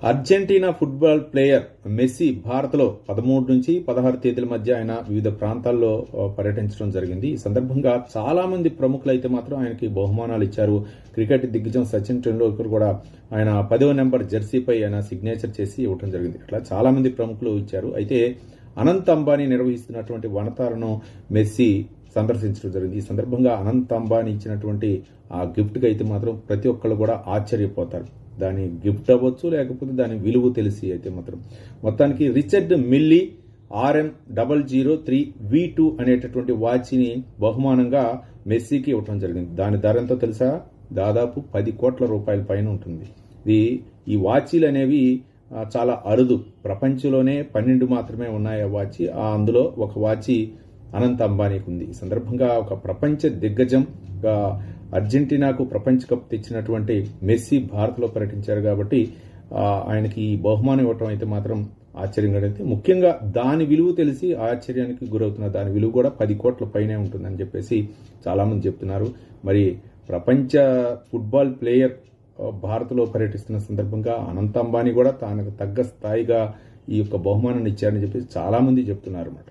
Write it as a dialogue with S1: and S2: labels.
S1: Argentina football player Messi భారత్లో 13 నుంచి 16 తేదీల మధ్య ఆయన వివిధ ప్రాంతాల్లో పర్యటించడం జరిగింది. ఈ సందర్భంగా చాలా మంది ప్రముఖులు అయితే మాత్రం ఆయనకి బహుమానాలు ఇచ్చారు. క్రికెట్ దిగ్గజం సచిన్ టెండూల్కర్ కూడా ఆయన 10వ నెంబర్ జెర్సీపై ఆయన సిగ్నేచర్ చేసి ఇవ్వడం జరిగింది. అట్లా చాలా మంది ప్రముఖులు ఇచ్చారు. అయితే అనంత్ అంబానీ నిర్వహిస్తున్నటువంటి వనతారను మెస్సీ సందర్శించడం జరిగింది. ఈ సందర్భంగా అనంత్ అంబానీ ఇచ్చినటువంటి ఆ గిఫ్ట్కి అయితే మాత్రం ప్రతి ఒక్కళ్ళు కూడా ఆశ్చర్యపోతారు. దాని గిఫ్ట్ అవ్వచ్చు, లేకపోతే దాని విలువ తెలిసి అయితే మాత్రం మొత్తానికి రిచర్డ్ మిల్లీ RM003V2 అనేటటువంటి వాచ్ని బహుమానంగా మెస్సీకి ఇవ్వడం జరిగింది. దాని ధర ఎంతో తెలుసా? దాదాపు 10 కోట్ల రూపాయల పైన ఉంటుంది. ఈ వాచీలు అనేవి చాలా అరుదు. ప్రపంచంలోనే 12 మాత్రమే ఉన్నాయి ఆ వాచి. అందులో ఒక వాచి అనంత్ అంబానీకి ఉంది. ఈ సందర్భంగా ఒక ప్రపంచ దిగ్గజంగా అర్జెంటీనాకు ప్రపంచ కప్ తెచ్చినటువంటి మెస్సీ భారత్లో పర్యటించారు కాబట్టి ఆయనకి ఈ బహుమానం ఇవ్వటం అయితే మాత్రం ఆశ్చర్యంగా అయితే, ముఖ్యంగా దాని విలువ తెలిసి ఆశ్చర్యానికి గురవుతున్నారు. దాని విలువ కూడా 10 కోట్ల పైనే ఉంటుందని చెప్పేసి చాలా మంది చెప్తున్నారు. మరి ప్రపంచ ఫుట్బాల్ ప్లేయర్ భారత్లో పర్యటిస్తున్న సందర్భంగా అనంత్ అంబానీ కూడా తనకు తగ్గ స్థాయిగా ఈ యొక్క బహుమానాన్ని ఇచ్చారని చెప్పేసి చాలా మంది చెప్తున్నారు అన్నమాట.